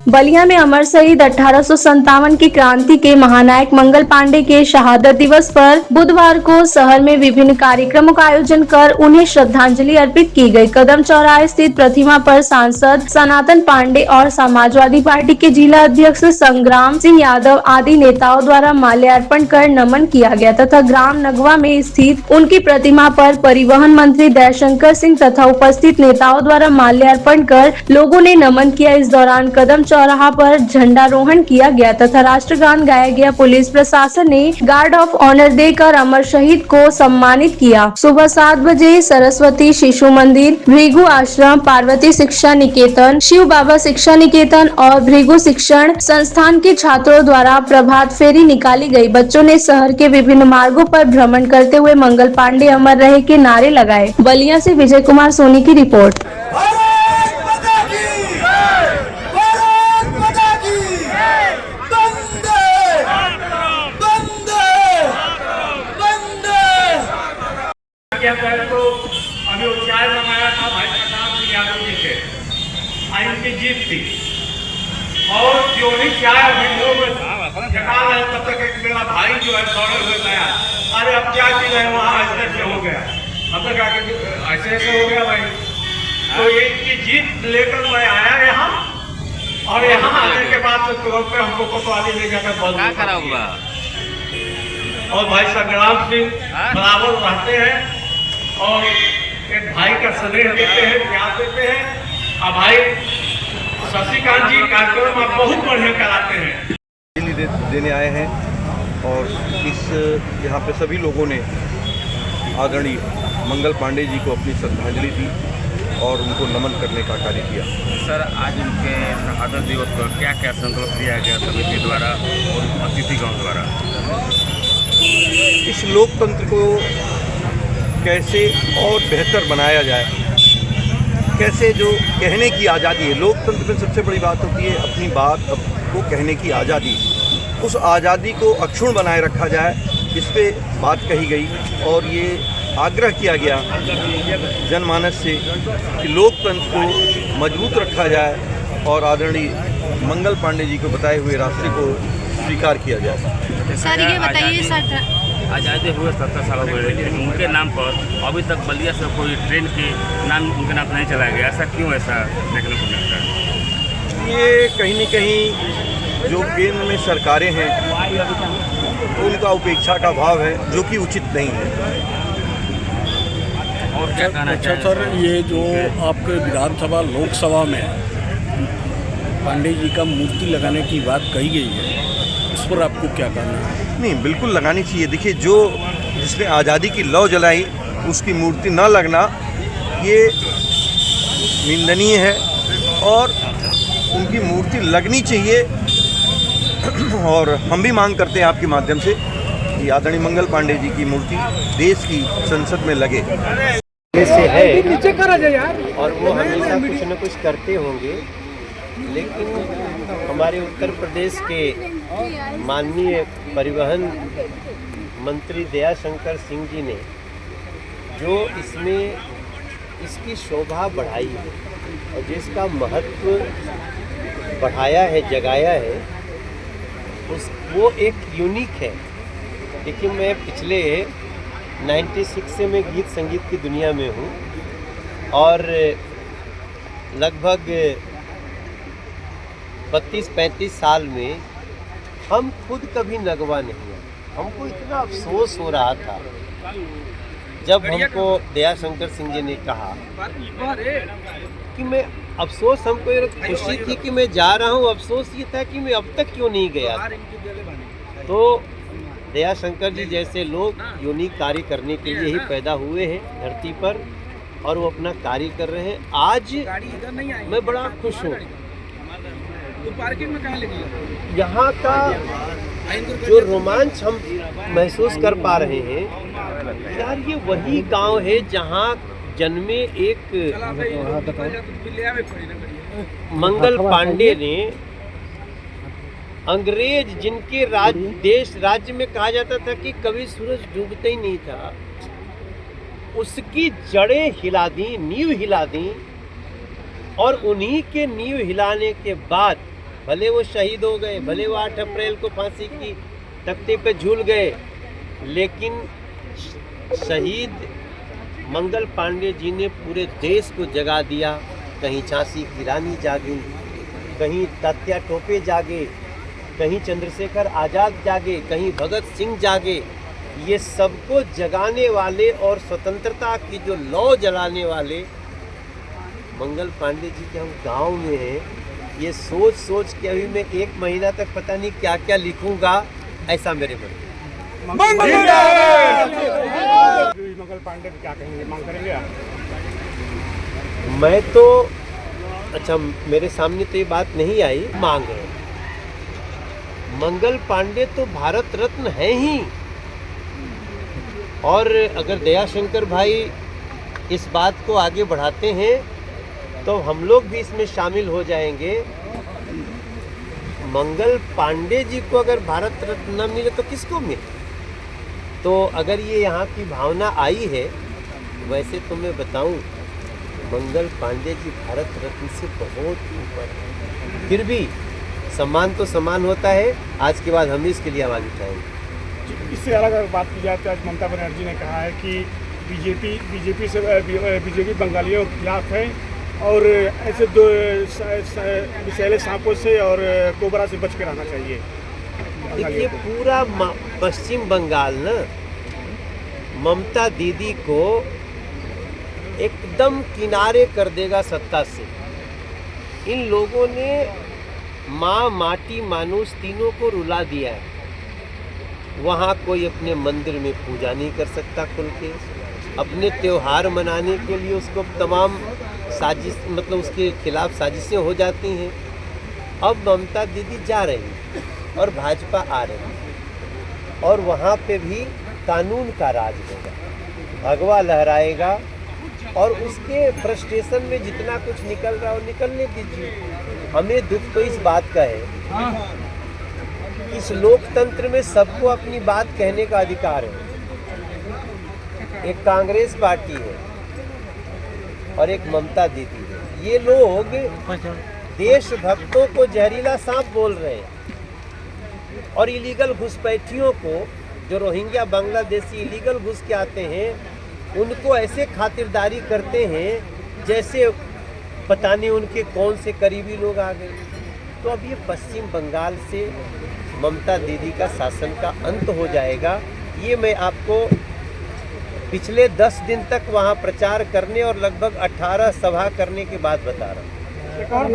बलिया में अमर शहीद 1857 की क्रांति के महानायक मंगल पांडे के शहादत दिवस पर बुधवार को शहर में विभिन्न कार्यक्रमों का आयोजन कर उन्हें श्रद्धांजलि अर्पित की गई। कदम चौराहे स्थित प्रतिमा पर सांसद सनातन पांडे और समाजवादी पार्टी के जिला अध्यक्ष संग्राम सिंह यादव आदि नेताओं द्वारा माल्यार्पण कर नमन किया गया तथा ग्राम नगवा में स्थित उनकी प्रतिमा पर परिवहन मंत्री दयाशंकर सिंह तथा उपस्थित नेताओं द्वारा माल्यार्पण कर लोगों ने नमन किया। इस दौरान कदम चौराहा पर झंडारोहण किया गया तथा राष्ट्रगान गाया गया। पुलिस प्रशासन ने गार्ड ऑफ ऑनर देकर अमर शहीद को सम्मानित किया। सुबह 7 बजे सरस्वती शिशु मंदिर, भृगु आश्रम, पार्वती शिक्षा निकेतन, शिव बाबा शिक्षा निकेतन और भृगु शिक्षण संस्थान के छात्रों द्वारा प्रभात फेरी निकाली गई। बच्चों ने शहर के विभिन्न मार्गों पर भ्रमण करते हुए मंगल पांडे अमर रहे के नारे लगाए। बलिया से विजय कुमार सोनी की रिपोर्ट। तो अभी वो चाय मंगाया था भाई प्रताप सिंह यादव जी से, इनकी जीत थी और जो भी चाय विंडो में जगा रहे तब तक एक मेरा भाई जो है दौड़े हुए गया, अरे अब क्या चीज है वहाँ ऐसे हो गया, अब तक ऐसे ऐसे हो गया भाई। तो ये इनकी जीत लेकर मैं आया यहाँ और यहाँ आने के बाद तुरंत हमको कोतवाली ले जाकर बंद करा हुआ और भाई संग्राम सिंह बराबर रहते हैं और एक भाई का स्नेह देते हैं, प्यार देते हैं। अब भाई शशिकांत जी कार्यक्रम आप बहुत बढ़िया कराते हैं। देने आए हैं और इस यहाँ पे सभी लोगों ने आदरणीय मंगल पांडे जी को अपनी श्रद्धांजलि दी और उनको नमन करने का कार्य किया। सर, आज उनके शहादत दिवस पर क्या क्या संकल्प लिया गया समिति द्वारा और अतिथिगण द्वारा? इस लोकतंत्र को कैसे और बेहतर बनाया जाए, कैसे जो कहने की आज़ादी है, लोकतंत्र में सबसे बड़ी बात होती है अपनी बात को कहने की आज़ादी, उस आज़ादी को अक्षुण्ण बनाए रखा जाए, इस पे बात कही गई और ये आग्रह किया गया जनमानस से कि लोकतंत्र को मजबूत रखा जाए और आदरणीय मंगल पांडे जी को बताए हुए रास्ते को स्वीकार किया जाए। सर ये बताइए सर, आज़ादी हुए 70 साल हो गए लेकिन उनके नाम पर अभी तक बलिया से कोई ट्रेन के नाम उनके नाम नहीं चलाया गया, ऐसा क्यों ऐसा देखने को मिलता है? ये कहीं न कहीं जो केंद्र में सरकारें हैं उनका उपेक्षा का भाव है जो कि उचित नहीं है। और क्या कहना चाहिए सर, ये जो आपके विधानसभा लोकसभा में पांडे जी का मूर्ति लगाने की बात कही गई है, इस पर आपको क्या कहना है? नहीं, बिल्कुल लगानी चाहिए। देखिए, जो जिसने आज़ादी की लौ जलाई उसकी मूर्ति न लगना ये निंदनीय है और उनकी मूर्ति लगनी चाहिए। और हम भी मांग करते हैं आपके माध्यम से कि आदरणीय मंगल पांडे जी की मूर्ति देश की संसद में लगे। से है और वो हमेशा कुछ न कुछ करते होंगे, लेकिन हमारे उत्तर प्रदेश के माननीय परिवहन मंत्री दयाशंकर सिंह जी ने जो इसमें इसकी शोभा बढ़ाई है और जिसका महत्व बढ़ाया है, जगाया है, वो एक यूनिक है। देखिए, मैं पिछले 96 से मैं गीत संगीत की दुनिया में हूँ और लगभग 32-35 साल में हम खुद कभी नगवा नहीं है। हमको इतना अफसोस हो रहा था जब हमको दयाशंकर सिंह जी ने कहा कि मैं अफसोस, हमको ये खुशी थी कि मैं जा रहा हूँ, अफसोस ये था कि मैं अब तक क्यों नहीं गया। तो दयाशंकर जी जैसे लोग यूनिक कार्य करने के लिए ही पैदा हुए हैं धरती पर और वो अपना कार्य कर रहे हैं। आज मैं बड़ा खुश हूँ। यहाँ का जो रोमांच हम महसूस कर पा रहे हैं, यार ये वही गांव है जहाँ जन्मे एक मंगल पांडे ने अंग्रेज जिनके राज्य में कहा जाता था कि कभी सूरज डूबता ही नहीं था, उसकी जड़ें हिला दी, नींव हिला दी और उन्हीं के नींव हिलाने के बाद भले वो शहीद हो गए, भले वो 8 अप्रैल को फांसी की तख्ते पे झूल गए, लेकिन शहीद मंगल पांडे जी ने पूरे देश को जगा दिया। कहीं झांसी की रानी जागी, कहीं तात्या टोपे जागे, कहीं चंद्रशेखर आज़ाद जागे, कहीं भगत सिंह जागे। ये सबको जगाने वाले और स्वतंत्रता की जो लौ जलाने वाले मंगल पांडे जी के हम गांव में हैं। ये सोच सोच के अभी मैं 1 महीना तक पता नहीं क्या क्या लिखूंगा, ऐसा मेरे मन में। मंगल पांडे क्या कहेंगे, मांग करेंगे आप? मैं तो अच्छा, मेरे सामने तो ये बात नहीं आई, मांग है। मंगल पांडे तो भारत रत्न है ही, और अगर दयाशंकर भाई इस बात को आगे बढ़ाते हैं तो हम लोग भी इसमें शामिल हो जाएंगे। मंगल पांडे जी को अगर भारत रत्न न मिले तो किसको मिले? तो अगर ये यहाँ की भावना आई है, वैसे तो मैं बताऊं, मंगल पांडे जी भारत रत्न से बहुत ऊपर है। फिर भी सम्मान तो सम्मान होता है। आज के बाद हम भी इसके लिए आवाज़ उठाएंगे। इससे अलग अगर बात की जाए तो आज ममता बनर्जी ने कहा है कि बीजेपी बंगालियों के खिलाफ है और ऐसे दो विषैले सांपों से और कोबरा से बच के रहना चाहिए। देखिए, पूरा पश्चिम बंगाल ना ममता दीदी को एकदम किनारे कर देगा सत्ता से। इन लोगों ने माँ, माटी, मानुष तीनों को रुला दिया है। वहाँ कोई अपने मंदिर में पूजा नहीं कर सकता खुल के। अपने त्योहार मनाने के लिए उसको तमाम साजिश, मतलब उसके खिलाफ साजिशें हो जाती हैं। अब ममता दीदी जा रही और भाजपा आ रही, और वहाँ पे भी कानून का राज होगा, भगवा लहराएगा, और उसके फ्रस्ट्रेशन में जितना कुछ निकल रहा हो निकलने दीजिए। हमें दुख तो इस बात का है, इस लोकतंत्र में सबको अपनी बात कहने का अधिकार है। एक कांग्रेस पार्टी है और एक ममता दीदी है। ये लोग देशभक्तों को जहरीला सांप बोल रहे हैं, और इलीगल घुसपैठियों को, जो रोहिंग्या बांग्लादेशी इलीगल घुस के आते हैं, उनको ऐसे खातिरदारी करते हैं जैसे पता नहीं उनके कौन से करीबी लोग आ गए। तो अब ये पश्चिम बंगाल से ममता दीदी का शासन का अंत हो जाएगा। ये मैं आपको पिछले 10 दिन तक वहाँ प्रचार करने और लगभग 18 सभा करने के बाद बता रहा हूँ। एक और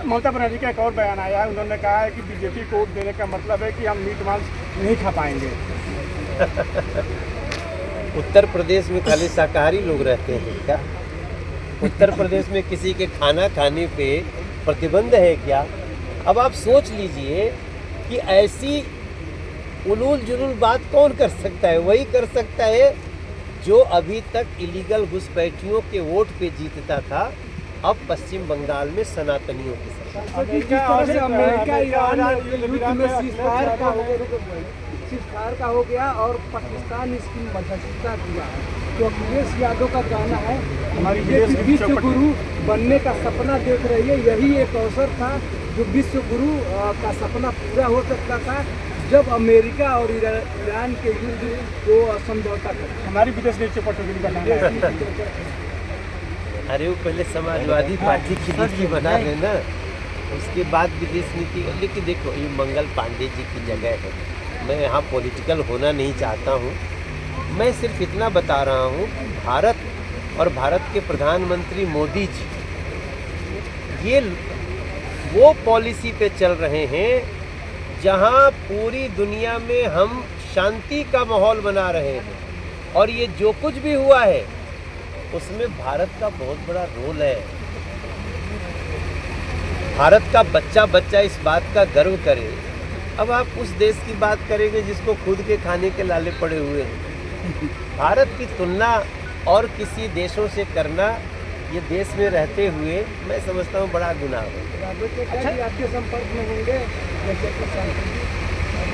ममता बनर्जी का एक और बयान आया है। उन्होंने कहा है कि बीजेपी को वोट देने का मतलब है कि हम मीट मांस नहीं खा पाएंगे। उत्तर प्रदेश में खाली शाकाहारी लोग रहते हैं क्या? उत्तर प्रदेश में किसी के खाना खाने पे प्रतिबंध है क्या? अब आप सोच लीजिए कि ऐसी उलूल जुलूल बात कौन कर सकता है? वही कर सकता है जो अभी तक इलीगल घुसपैठियों के वोट पे जीतता था। अब पश्चिम बंगाल में सनातनियों की सरकार। अमेरिका ईरान युद्ध में सीज़फायर का हो गया और पाकिस्तान इसकी मध्यस्थता किया। तो अखिलेश यादव का कहना है हमारी विश्व गुरु बनने का सपना देख रही है। यही एक अवसर था जो विश्व गुरु का सपना पूरा हो सकता था जब अमेरिका और ईरान के युद्ध को समझौता कर। हमारी विदेश नीति चौपट करना। अरे वो पहले समाजवादी पार्टी की नीति बना लेना, उसके बाद विदेश नीति। लेकिन देखो, ये मंगल पांडे जी की जगह है। मैं यहाँ पॉलिटिकल होना नहीं चाहता हूँ। मैं सिर्फ इतना बता रहा हूँ, भारत और भारत के प्रधानमंत्री मोदी जी ये वो पॉलिसी पे चल रहे हैं जहाँ पूरी दुनिया में हम शांति का माहौल बना रहे हैं, और ये जो कुछ भी हुआ है उसमें भारत का बहुत बड़ा रोल है। भारत का बच्चा बच्चा इस बात का गर्व करे। अब आप उस देश की बात करेंगे जिसको खुद के खाने के लाले पड़े हुए हैं। भारत की तुलना और किसी देशों से करना, ये देश में रहते हुए, मैं समझता हूँ बड़ा गुनाह है। आपके संपर्क में होंगे।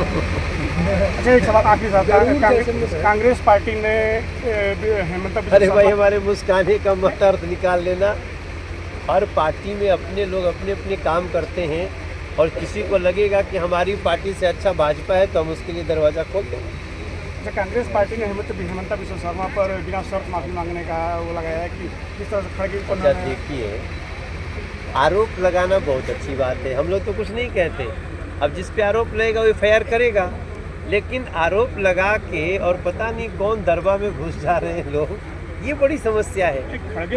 अच्छा, एक सवाल आखिरी सवाल। कांग्रेस पार्टी ने हेमंत, अरे भाई, हमारे मुस्काने का मत अर्थ निकाल लेना। हर पार्टी में अपने लोग अपने अपने काम करते हैं। और किसी को लगेगा कि हमारी पार्टी से अच्छा भाजपा है तो हम उसके लिए दरवाज़ा खोल दें। अच्छा, कांग्रेस पार्टी ने हेमंत बिश्व शर्मा पर बिना शर्त माफी मांगने का वो लगाया है कि किस तरह से खड़गे को अच्छा देखिए, आरोप लगाना बहुत अच्छी बात है, हम लोग तो कुछ नहीं कहते। अब जिस पे आरोप लगेगा वो FIR करेगा, लेकिन आरोप लगा के और पता नहीं कौन दरबार में घुस जा रहे हैं लोग, ये बड़ी समस्या है। खड़गे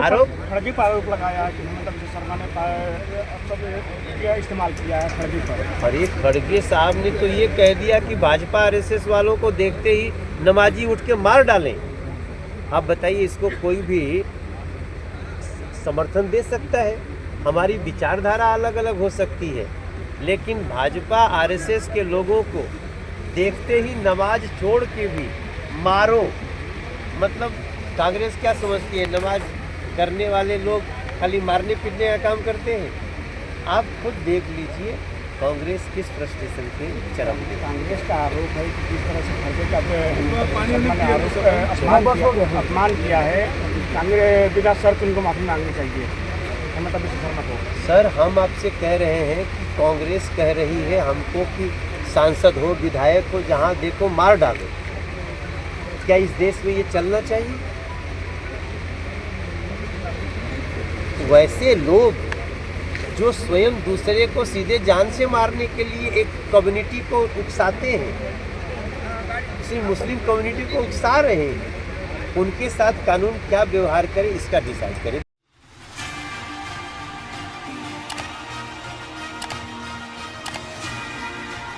पर आरोप लगाया कि हेमंत बिश्व शर्मा ने इस्तेमाल किया है खड़गे पर। अरे खड़गे साहब ने तो ये कह दिया कि भाजपा RSS वालों को देखते ही नमाजी उठ के मार डालें। आप बताइए, इसको कोई भी समर्थन दे सकता है? हमारी विचारधारा अलग अलग हो सकती है, लेकिन भाजपा RSS के लोगों को देखते ही नमाज छोड़ के भी मारो, मतलब कांग्रेस क्या समझती है? नमाज करने वाले लोग खाली मारने पीटने का काम करते हैं? आप खुद देख लीजिए कांग्रेस किस फ्रस्ट्रेशन के चरम पे। कांग्रेस का आरोप है कि किस तरह से खड़गे का अपमान किया है, कांग्रेस बिना शर्त उनको माफी मांगनी चाहिए हेमंत बिश्व शर्मा को। सर, हम आपसे कह रहे हैं कि कांग्रेस कह रही है हमको कि सांसद हो, विधायक हो, जहां देखो मार डालो। क्या इस देश में ये चलना चाहिए? वैसे लोग जो स्वयं दूसरे को सीधे जान से मारने के लिए एक कम्युनिटी को उकसाते हैं, किसी मुस्लिम कम्युनिटी को उकसा रहे हैं, उनके साथ कानून क्या व्यवहार करे इसका डिसाइड करे।